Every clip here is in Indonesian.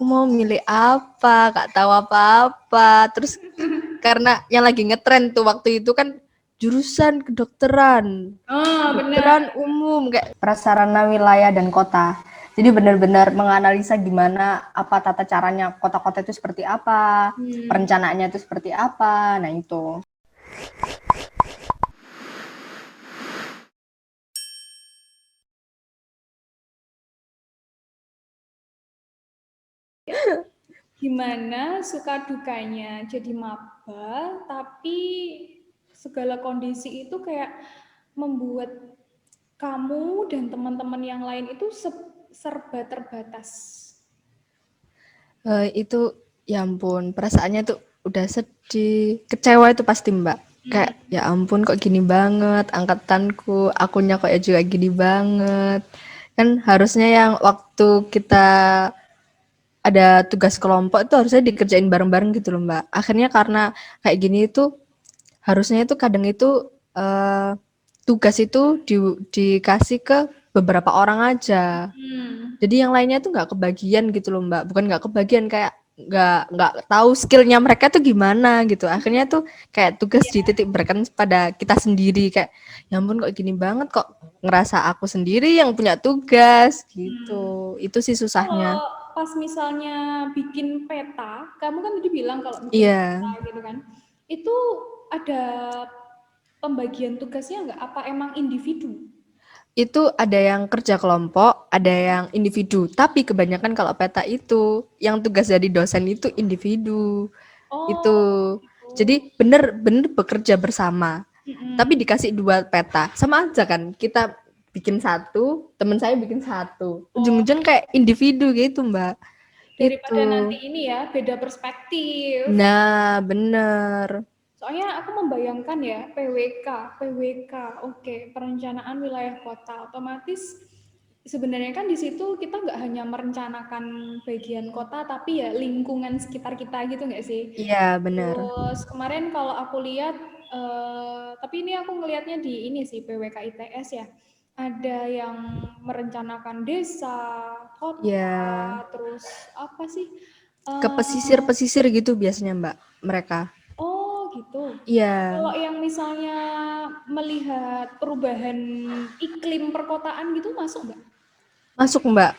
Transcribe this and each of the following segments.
aku mau milih apa, gak tahu apa-apa. Terus karena yang lagi ngetren tuh waktu itu kan jurusan kedokteran, Oh, benar. kedokteran umum kayak prasarana wilayah dan kota. Jadi benar-benar menganalisa gimana apa tata caranya kota-kota itu seperti apa, perencanaannya itu seperti apa. Nah, itu. Gimana suka dukanya jadi maba, tapi segala kondisi itu kayak membuat kamu dan teman-teman yang lain itu serba terbatas. Itu ya ampun, perasaannya tuh udah sedih, kecewa itu pasti Mbak. Kayak ya ampun kok gini banget angkatanku, akunya kok ya juga gini banget. Kan harusnya yang waktu kita ada tugas kelompok itu harusnya dikerjain bareng-bareng gitu loh Mbak. Akhirnya karena kayak gini itu harusnya itu kadang itu tugas itu dikasih ke beberapa orang aja. Jadi yang lainnya tuh nggak kebagian gitu loh Mbak. Bukan nggak kebagian kayak nggak tahu skillnya mereka tuh gimana gitu. Akhirnya tuh kayak tugas dititik beratkan pada kita sendiri kayak ya ampun kok gini banget kok ngerasa aku sendiri yang punya tugas gitu. Itu sih Kalau susahnya. pas misalnya bikin peta, kamu kan tadi bilang kalau bikin Iya. peta gitu kan, itu ada pembagian tugasnya nggak? Apa emang individu? Itu ada yang kerja kelompok, ada yang individu. Tapi kebanyakan kalau peta itu, yang tugas dari dosen itu individu. Itu. Oh, gitu. Jadi bener-bener bekerja bersama. Tapi dikasih dua peta. Sama aja kan, kita bikin satu, teman saya bikin satu. Oh, Ujung-ujung kayak individu gitu, Mbak. daripada Itu. nanti ini ya, beda perspektif. Nah, bener. Soalnya aku membayangkan ya, PWK, oke, perencanaan wilayah kota. Otomatis sebenarnya kan di situ kita nggak hanya merencanakan bagian kota, tapi ya lingkungan sekitar kita gitu nggak sih? Iya, bener. Terus kemarin kalau aku lihat, tapi ini aku ngelihatnya di ini sih PWK ITS ya, ada yang merencanakan desa, kota, Iya. terus apa sih? Ke Eh, pesisir-pesisir gitu biasanya, Mbak, mereka. oh gitu. Iya. Kalau yang misalnya melihat perubahan iklim perkotaan gitu masuk nggak? Masuk, Mbak.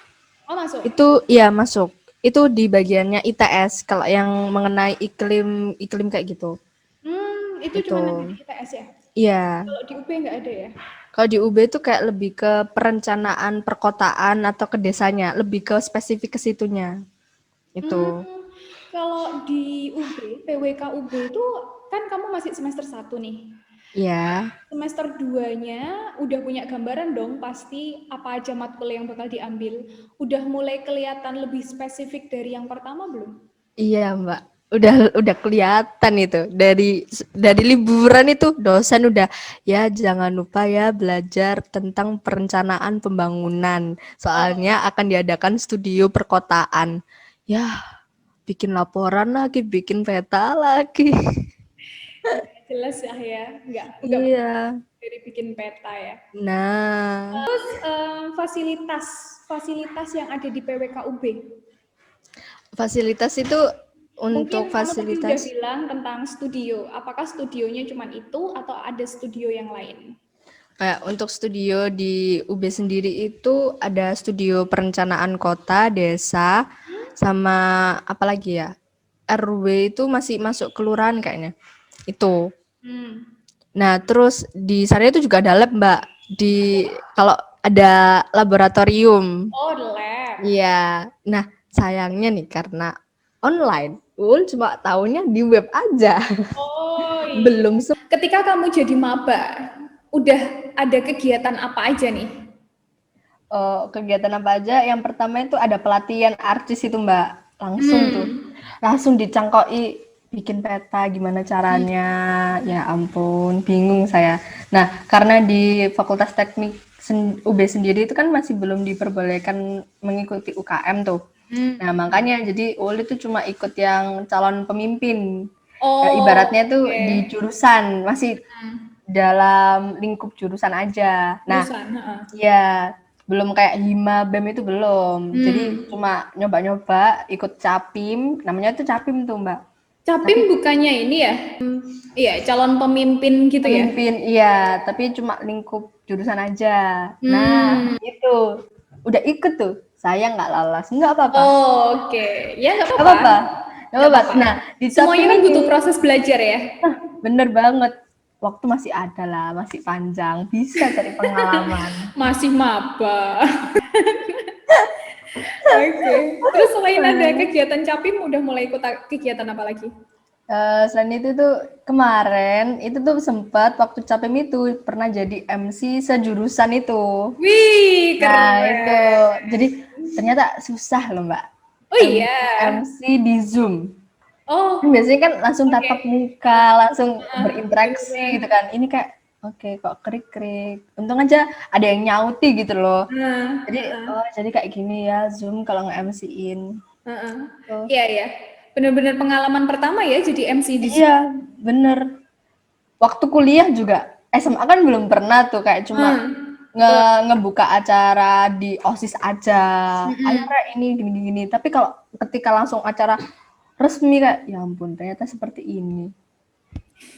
Oh masuk. Itu iya masuk. Itu di bagiannya ITS kalau yang mengenai iklim iklim kayak gitu. Itu cuma ada di Itu. ITS ya? Iya. Kalau di UB nggak ada ya? Kalau di UB itu kayak lebih ke perencanaan perkotaan atau ke desanya, lebih ke spesifik ke situnya. Hmm, Itu. kalau di UB, PWK UB itu kan kamu masih semester 1 nih. Iya. Semester 2-nya udah punya gambaran dong pasti apa aja matkul yang bakal diambil. Udah mulai kelihatan lebih spesifik dari yang pertama belum? Iya, Mbak. Udah kelihatan itu. Dari liburan itu dosen udah ya jangan lupa ya belajar tentang perencanaan pembangunan. Soalnya akan diadakan studio perkotaan. Ya, bikin laporan lagi, bikin peta lagi. Jelas ya, nggak Iya. dari bikin peta ya. Nah, Terus fasilitas fasilitas yang ada di PWK UB. fasilitas itu Mungkin untuk kamu tadi udah fasilitas bilang tentang studio. Apakah studionya cuma itu atau ada studio yang lain? kayak untuk studio di UB sendiri itu ada studio perencanaan kota, desa, sama apa lagi ya? RW itu masih masuk kelurahan kayaknya. Itu. Hmm. Nah, terus di sana itu juga ada lab, Mbak. Di kalau ada laboratorium. Oh, the lab. Iya. Nah, sayangnya nih karena online, Ul cuma tahunya di web aja. Oh iya. Belum Ketika kamu jadi maba, udah ada kegiatan apa aja nih? kegiatan apa aja. Yang pertama itu ada pelatihan artis itu Mbak. Langsung tuh. Hmm. Langsung dicangkoi bikin peta gimana caranya. Ya ampun, bingung saya. Nah, karena di Fakultas Teknik UB sendiri itu kan masih belum diperbolehkan mengikuti UKM tuh. Nah, makanya jadi Uli itu cuma ikut yang calon pemimpin. Oh, Ibaratnya tuh di oke. jurusan, masih dalam lingkup jurusan aja. Nah, Jurusan, heeh. ya Belum kayak Hima, BEM itu belum. Jadi Hmm. cuma nyoba-nyoba ikut Capim, namanya tuh Capim tuh, Mbak. Capim Tapi bukannya ini ya? Iya, calon pemimpin gitu ya? pemimpin iya, tapi cuma lingkup jurusan aja. Nah, Hmm. itu udah ikut tuh. Saya nggak lolos, nggak apa-apa. Oh, oke. Ya nggak Nggak apa-apa. apa-apa. Nggak Nggak apa-apa. apa-apa. Nah, di Semuanya Capim kan ini, butuh proses belajar ya. bener banget. Waktu masih ada lah, masih panjang. Bisa cari pengalaman. Masih maba. Oke. Terus selain ada kegiatan Capim, udah mulai ikut kegiatan apa lagi? Selain itu tuh kemarin itu tuh sempat waktu Capim itu pernah jadi MC sejurusan itu. Wih, Nah, keren. itu. Jadi ternyata susah loh, Mbak. Oh iya. MC di Zoom. Kan Oh, biasanya kan langsung oke. tatap muka, langsung berinteraksi Bener-bener. gitu kan. Ini kayak oke kok krik-krik. Untung aja ada yang nyauti gitu loh. Nah, Jadi oh jadi kayak gini ya Zoom kalau nge-MC-in. heeh. Tuh. Iya ya. Bener-bener pengalaman pertama ya jadi MC di Zoom. Iya, bener. Waktu kuliah juga SMA kan belum pernah tuh kayak cuma Betul. ngebuka acara di OSIS aja. Ayo Mm-mm. Rek, ini gini-gini. Tapi kalau ketika langsung acara resmi kayak ya ampun ternyata seperti ini.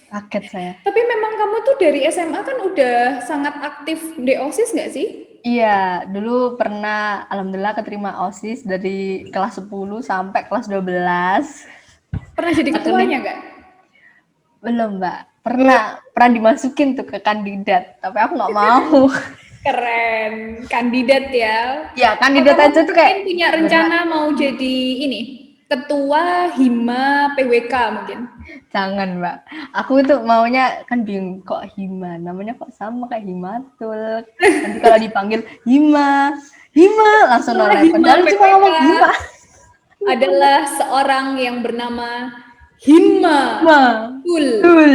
Kaget saya. Tapi memang kamu tuh dari SMA kan udah sangat aktif di OSIS nggak sih? Iya, dulu pernah alhamdulillah keterima OSIS dari kelas 10 sampai kelas 12. Pernah jadi Akhirnya ketuanya nggak? belum, Mbak. Belum. Pernah dimasukin tuh ke kandidat, tapi aku nggak mau. Keren, kandidat ya. Ya, Apa kandidat kamu aja tuh mungkin kayak punya berat. rencana mau jadi ini, ketua Hima PWK mungkin? Jangan, Mbak. Aku itu maunya kan bingung kok Hima, namanya kok sama kayak Himatul. Nanti kalau dipanggil Hima, Hima langsung Setelah noleh. Hima Padahal cuma PWK ngomong Hima. adalah seorang yang bernama Hima Hima. Tul. Tul.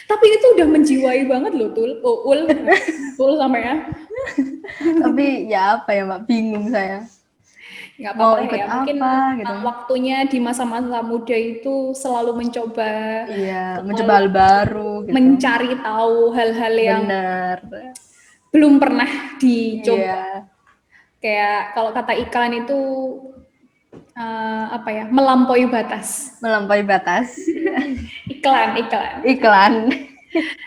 Tapi itu udah menjiwai banget loh Tul. Oh, Ul. Tul sampai ya. Tapi ya apa ya, Mbak? Bingung saya. Nggak apa-apa Mau lah ikut ya. Mungkin apa gitu. waktunya di masa-masa muda itu selalu mencoba, Iya, mencoba selalu hal baru gitu. mencari tahu hal-hal yang Bener. belum pernah dicoba. Iya, Kayak kalau kata iklan itu apa ya? Melampaui batas. melampaui batas. Iklan, iklan. Iklan.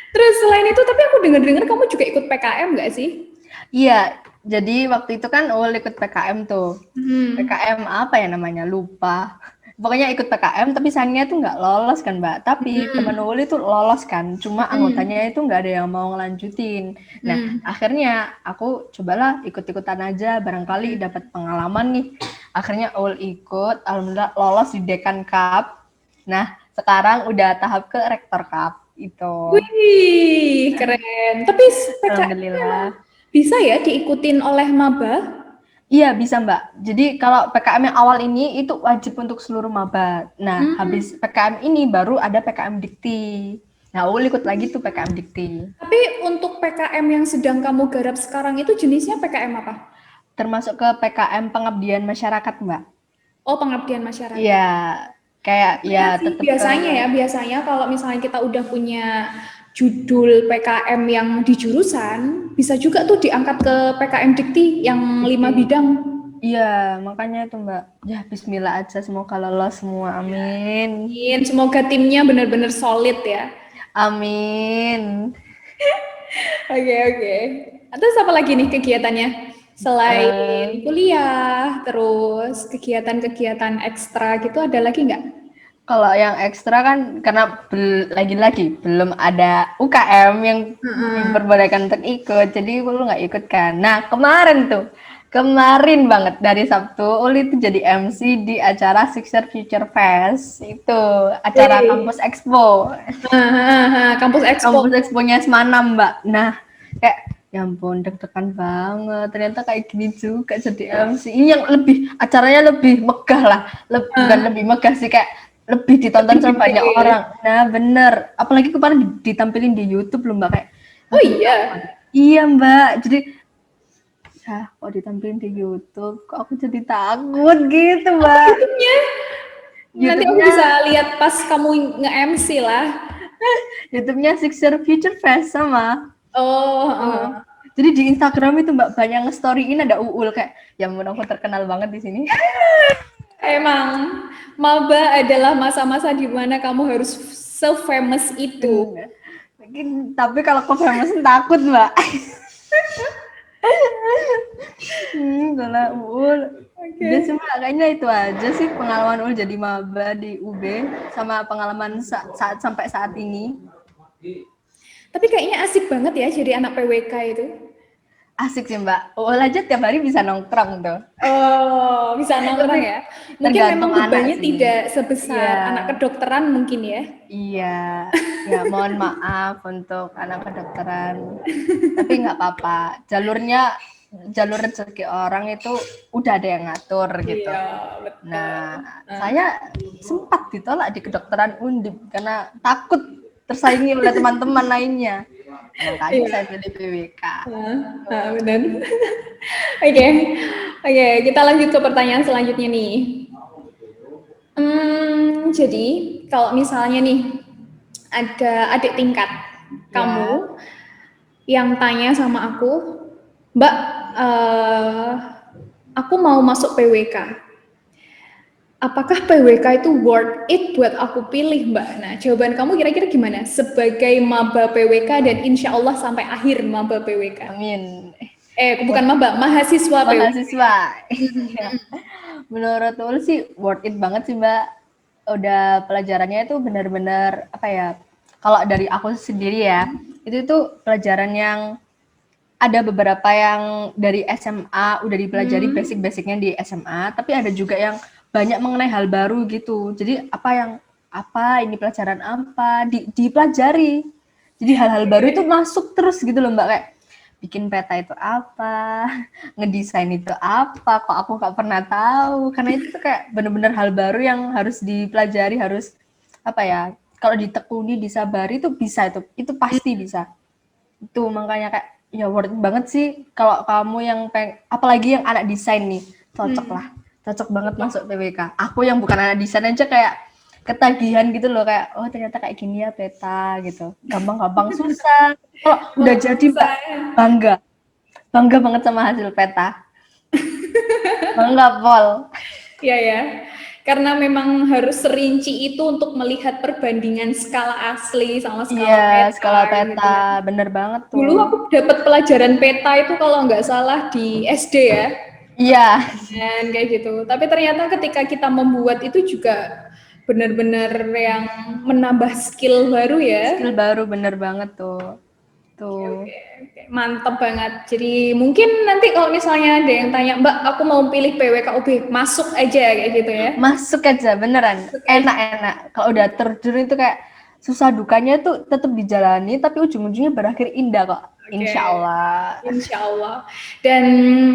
Terus selain itu, tapi aku dengar-dengar kamu juga ikut PKM nggak sih? Iya, jadi waktu itu kan Ul ikut PKM tuh. Hmm. PKM apa ya namanya? Lupa. Pokoknya ikut PKM tapi sayangnya tuh nggak lolos kan, Mbak. Tapi temen Ul itu lolos kan, cuma anggotanya itu nggak ada yang mau ngelanjutin. Nah, akhirnya aku cobalah ikut-ikutan aja, barangkali dapat pengalaman nih. Akhirnya Ul ikut, alhamdulillah lolos di Dekan Cup. Nah, sekarang udah tahap ke Rektor Cup itu. Wih, keren. Tapi PKM memang Alhamdulillah. bisa ya diikutin oleh maba? Iya bisa Mbak. Jadi kalau PKM yang awal ini itu wajib untuk seluruh maba. Nah habis PKM ini baru ada PKM Dikti. Nah Ul ikut lagi tuh PKM Dikti. Tapi untuk PKM yang sedang kamu garap sekarang itu jenisnya PKM apa? Termasuk ke PKM Pengabdian Masyarakat Mbak. Oh, pengabdian masyarakat. Iya kayak Iya ya sih, tetap ke biasanya kalau misalnya kita udah punya judul PKM yang di jurusan, bisa juga tuh diangkat ke PKM Dikti yang 5 Dikti. bidang. Iya makanya itu Mbak. Ya Bismillah aja semoga lolos semua. Amin. Semoga timnya benar-benar solid ya. Amin. Oke, oke. Terus apa lagi nih kegiatannya? Selain Uh, kuliah, terus kegiatan-kegiatan ekstra gitu ada lagi nggak? Kalau yang ekstra kan karena lagi-lagi belum ada UKM yang diperbolehkan untuk ikut, jadi Uli nggak ikut kan. Nah kemarin banget dari Sabtu Uli itu jadi MC di acara Sixer Future Fest itu acara kampus expo, Kampus Expo. kampus exponya Semanam Mbak. Nah kayak ya ampun deg-degan banget ternyata kayak gini juga jadi MC ini yang lebih acaranya lebih megah lah bukan lebih megah sih kayak lebih ditonton sama banyak orang. Nah bener apalagi kemarin ditampilin di YouTube loh Mbak kayak Oh iya. iya Mbak jadi ya kok ditampilin di YouTube kok aku jadi takut gitu Mbak. YouTube-nya? Nanti aku YouTube-nya bisa lihat pas kamu nge-MC lah. YouTube-nya Sixer Future Fest sama Oh, tuh. Jadi di Instagram itu Mbak banyak nge-storyin ada Uul kayak, ya ampun aku terkenal banget di sini. Emang maba adalah masa-masa di mana kamu harus se-famous itu. Mungkin tapi kalau ke famous takut Mbak. Kalau Uul udah Oke. cuma kayaknya itu aja sih pengalaman Uul jadi maba di UB sama pengalaman saat sampai saat ini. Tapi kayaknya asik banget ya jadi anak PWK itu. Asik sih Mbak. Uul aja tiap hari bisa nongkrong tuh. Oh, bisa Tapi nongkrong ya. Mungkin tergantung memang anak bebannya sih. tidak sebesar anak Iya, kedokteran mungkin ya. iya. Ya mohon maaf untuk anak kedokteran. Tapi nggak apa-apa. Jalur rezeki orang itu udah ada yang ngatur gitu. Iya, betul. Nah, saya sempat ditolak di kedokteran Undip karena takut tersaingi oleh teman-teman lainnya. Makanya Iya. saya pilih PWK. Benar. Oke, oke, kita lanjut ke pertanyaan selanjutnya nih. Jadi kalau misalnya nih ada adik tingkat Ya, kamu yang tanya sama aku, Mbak, eh, aku mau masuk PWK. Apakah PWK itu worth it buat aku pilih, Mbak? Nah, jawaban kamu kira-kira gimana? Sebagai maba PWK dan insya Allah sampai akhir maba PWK. amin. Bukan maba, mahasiswa PWK. Mahasiswa. Iya. Menurut Ul sih worth it banget sih Mbak. Udah pelajarannya itu benar-benar apa ya? Kalau dari aku sendiri ya, itu tuh pelajaran yang ada beberapa yang dari SMA udah dipelajari basic-basicnya di SMA, tapi ada juga yang banyak mengenai hal baru gitu. Jadi apa ini pelajaran apa dipelajari. Jadi hal-hal baru itu masuk terus gitu loh Mbak kayak bikin peta itu apa, ngedesain itu apa, kok aku nggak pernah tahu. Karena itu tuh kayak bener-bener hal baru yang harus dipelajari, harus apa ya? Kalau ditekuni, disabari itu bisa itu pasti bisa. Itu makanya kayak ya worth it banget sih kalau kamu yang apalagi yang anak desain nih, cocok lah. Cocok banget masuk PWK. Aku yang bukan anak desain aja kayak ketagihan gitu loh kayak oh ternyata kayak gini ya peta gitu. Gampang-gampang susah. Kalau udah jadi Mbak bangga. Bangga banget sama hasil peta. Bangga Pol. Iya ya. Karena memang harus serinci itu untuk melihat perbandingan skala asli sama skala Iya, peta skala gitu ya. peta. Bener banget Dulu tuh. aku dapat pelajaran peta itu kalau nggak salah di SD ya. Iya, Dan kayak gitu. Tapi ternyata ketika kita membuat itu juga benar-benar yang menambah skill baru ya. skill baru bener banget tuh. Tuh. Oke, mantep banget. Jadi mungkin nanti kalau misalnya ada yang tanya, Mbak, aku mau pilih PWKUB, masuk aja kayak gitu ya. Masuk aja beneran. Masuk aja. Enak-enak. Kalau udah terjun itu kayak susah dukanya tuh tetap dijalani tapi ujung-ujungnya berakhir indah kok. Oke, Insya Allah. insya Allah. Dan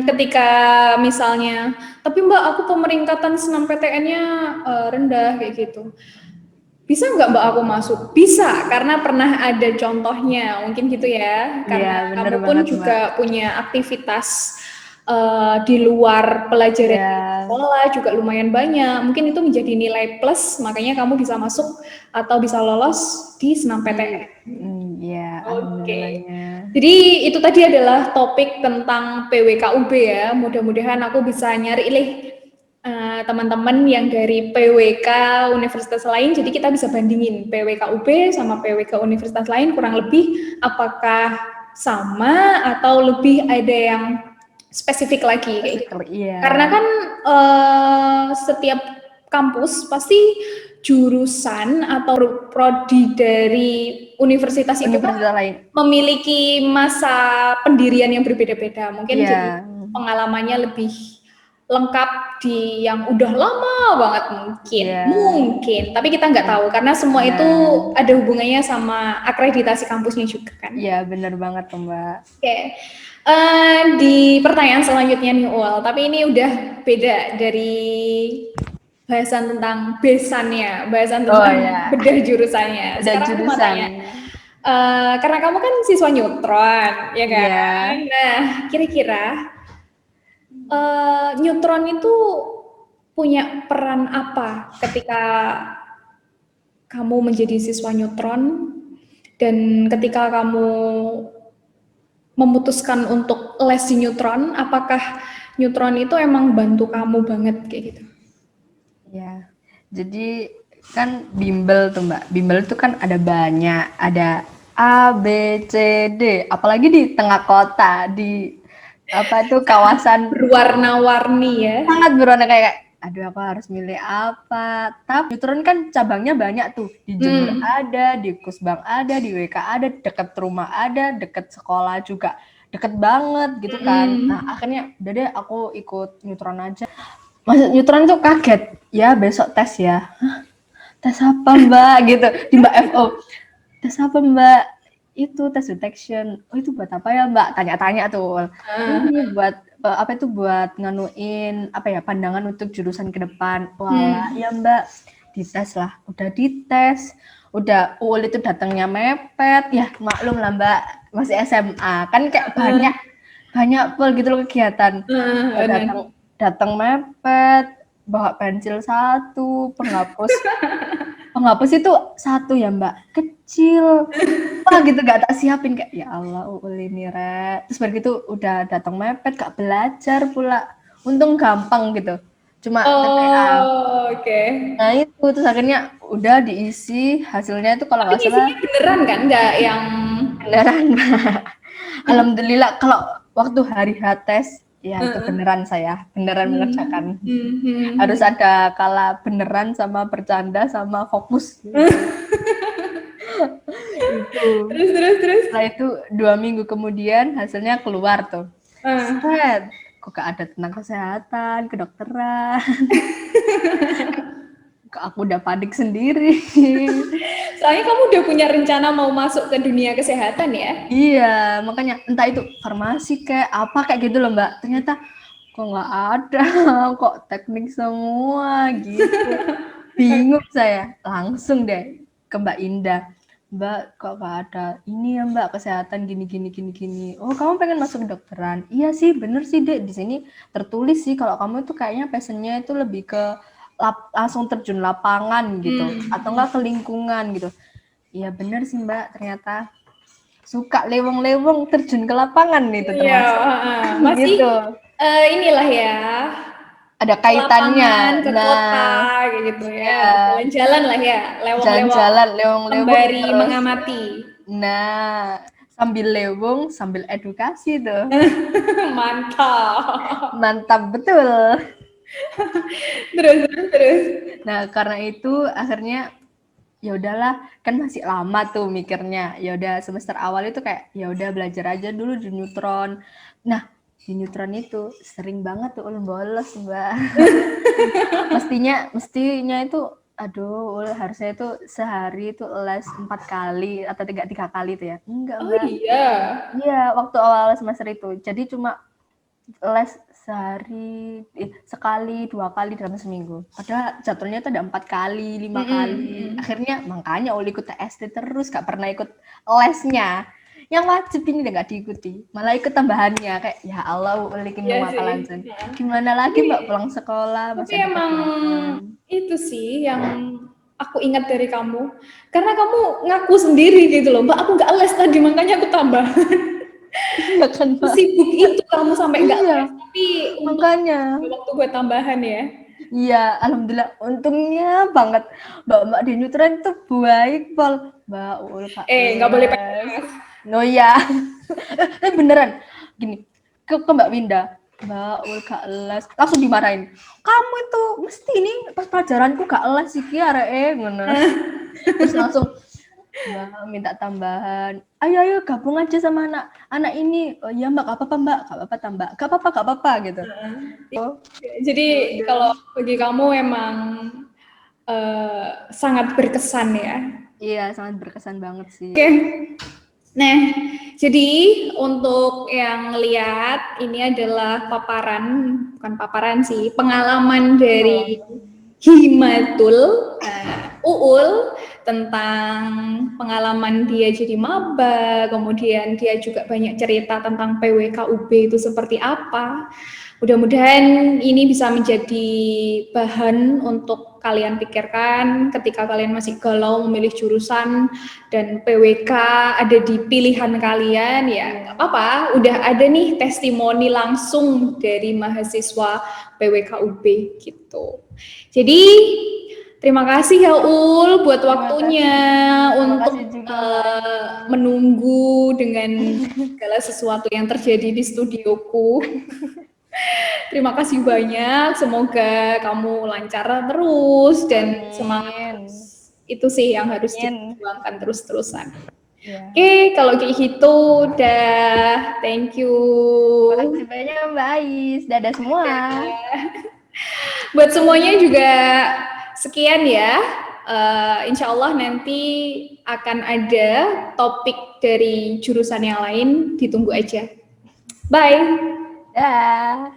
ketika misalnya, tapi Mbak, aku pemeringkatan senam PTN-nya rendah kayak gitu. Bisa nggak Mbak aku masuk? Bisa, karena pernah ada contohnya, mungkin gitu ya. Iya, Karena bener kamu pun banget, Mbak. juga punya aktivitas di luar pelajaran Iya. di sekolah juga lumayan banyak. Mungkin itu menjadi nilai plus, makanya kamu bisa masuk atau bisa lolos di senam PTN. Iya, Oke. alhamdulillahnya. Jadi itu tadi adalah topik tentang PWKUB ya. Mudah-mudahan aku bisa nyari teman-teman yang dari PWK universitas lain. Jadi kita bisa bandingin PWKUB sama PWK universitas lain kurang lebih apakah sama atau lebih ada yang spesifik lagi kayak gitu. Iya. Karena kan setiap kampus pasti jurusan atau prodi dari universitas itu kan Universitas lain. memiliki masa pendirian yang berbeda-beda. Mungkin jadi Iya. pengalamannya lebih lengkap di yang udah lama banget Iya. mungkin. Tapi kita nggak tahu karena semua itu Nah. ada hubungannya sama akreditasi kampusnya juga kan. Iya, bener banget tuh, Mbak. Oke. Di pertanyaan selanjutnya nih Ul, tapi ini udah beda dari bahasan tentang besannya, bahasan tentang Iya. bedah jurusannya. Udah Sekarang aku mau jurusan. tanya, karena kamu kan siswa neutron, ya kan? Iya. Nah, kira-kira neutron itu punya peran apa ketika kamu menjadi siswa neutron dan ketika kamu memutuskan untuk les di neutron? Apakah neutron itu emang bantu kamu banget kayak gitu? Ya, jadi kan bimbel tuh Mbak. Bimbel itu kan ada banyak, ada A, B, C, D. Apalagi di tengah kota, di apa tuh kawasan Berwarna-warni ya. sangat berwarna kayak, aduh aku harus milih apa. Tapi neutron kan cabangnya banyak tuh. Di Jember ada, di Kusbang ada, di WK ada, deket rumah ada, deket sekolah juga. Deket banget gitu kan. Nah akhirnya udah deh aku ikut neutron aja. Masuk neutron tuh kaget. Ya besok tes ya. Hah, tes apa mbak gitu di mbak FO, tes apa mbak, itu tes detection. Oh itu buat apa ya mbak, tanya-tanya tuh. Ini buat apa itu, buat nganuin apa ya, pandangan untuk jurusan ke depan. Wala ya mbak, dites lah, udah dites, udah UUL itu datangnya mepet ya, maklum lah mbak, masih SMA kan kayak banyak pol gitu loh kegiatan. datang datang mepet, bawa pensil satu, penghapus itu satu ya mbak, kecil, wah gitu gak tak siapin, kayak ya Allah ini re, terus begitu udah datang mepet, gak belajar pula, untung gampang gitu, cuma TPA. Oke. Nah itu terus akhirnya udah diisi, hasilnya itu kalau Tapi nggak salah isinya beneran kan? Nggak yang... beneran. Alhamdulillah kalau waktu hari H tes ya itu beneran, saya beneran mengerjakan. Harus ada kala beneran sama bercanda sama fokus gitu. Itu. Terus. Setelah itu 2 minggu kemudian hasilnya keluar tuh. Set, kok gak ada tentang kesehatan, kedokteran. Kok aku udah panik sendiri. Soalnya kamu udah punya rencana mau masuk ke dunia kesehatan ya? Iya, makanya entah itu farmasi kayak apa kayak gitu loh mbak. Ternyata kok nggak ada, kok teknik semua gitu. Bingung saya, langsung deh ke Mbak Indah. Mbak, kok nggak ada ini ya mbak, kesehatan gini. Oh kamu pengen masuk kedokteran? Iya sih, bener sih dek, di sini tertulis sih kalau kamu itu kayaknya passionnya itu lebih ke langsung terjun lapangan gitu, atau enggak ke lingkungan gitu. Iya bener sih mbak, ternyata suka leweng-leweng terjun ke lapangan itu Iya, termasuk. masih Gitu. inilah ya, Ada kaitannya. lapangan ke kota Nah, kayak gitu ya, iya. jalan-jalan lah ya, leweng-leweng, Jalan-jalan leweng-leweng sembari terus. mengamati. Nah, sambil leweng, sambil edukasi tuh. Mantap. Mantap betul. Terus. Nah, karena itu akhirnya ya udahlah, kan masih lama tuh mikirnya. Ya udah semester awal itu kayak ya udah belajar aja dulu di neutron. Nah, di neutron itu sering banget tuh ulun bolos, Mbak. mestinya itu aduh, harusnya itu sehari itu les 4 kali atau tiga kali tuh ya. Enggak, Oh Mbak. iya. Iya, waktu awal semester itu. Jadi cuma les sekali 2 kali dalam seminggu, padahal jadwalnya itu ada 4 kali 5 kali. Akhirnya makanya uli ikut TST terus, gak pernah ikut lesnya yang wajib, ini udah gak diikuti, malah ikut tambahannya. Kayak ya Allah uli Iya makalan sih. gimana lagi mbak, pulang sekolah Tapi masih ada emang kegiatan. itu sih yang aku ingat dari kamu, karena kamu ngaku sendiri gitu loh, Mbak aku nggak les tadi makanya aku tambah. Iya kan mbak, Sibuk itu kamu sampai nggak iya les, tapi untuk makanya. waktu buat tambahan ya. Iya, alhamdulillah, untungnya banget mbak-mbak di Nutren tuh baik pol, mbak ul kak Nggak boleh les. PNS. No ya, beneran gini ke Mbak Winda, mbak ul kak les, langsung dimarahin. Kamu itu mesti ini pas pelajaranku gak les sih kiara ngono. Terus langsung mbak minta tambahan, ayo gabung aja sama anak ini. Oh iya mbak, gak apa-apa mbak, gak apa-apa gitu. Jadi kalau bagi kamu emang sangat berkesan ya. Iya, sangat berkesan banget sih. Oke. Nah, jadi untuk yang lihat ini adalah bukan paparan sih, pengalaman dari Himatul Uul tentang pengalaman dia jadi maba, kemudian dia juga banyak cerita tentang PWKUB itu seperti apa. Mudah-mudahan ini bisa menjadi bahan untuk kalian pikirkan ketika kalian masih galau memilih jurusan dan PWK ada di pilihan kalian ya nggak apa-apa, udah ada nih testimoni langsung dari mahasiswa PWK UB gitu. Jadi terima kasih ya Ul buat waktunya untuk menunggu dengan segala sesuatu yang terjadi di studioku. Terima kasih banyak, semoga kamu lancar terus dan semangat terus. Itu sih yang harus diperjuangkan terus-terusan. Oke, kalau kayak gitu udah, thank you. Terima kasih banyak Mbak Ais, dadah semua. Buat semuanya juga sekian ya. Insya Allah nanti akan ada topik dari jurusan yang lain, ditunggu aja. Bye. Dah.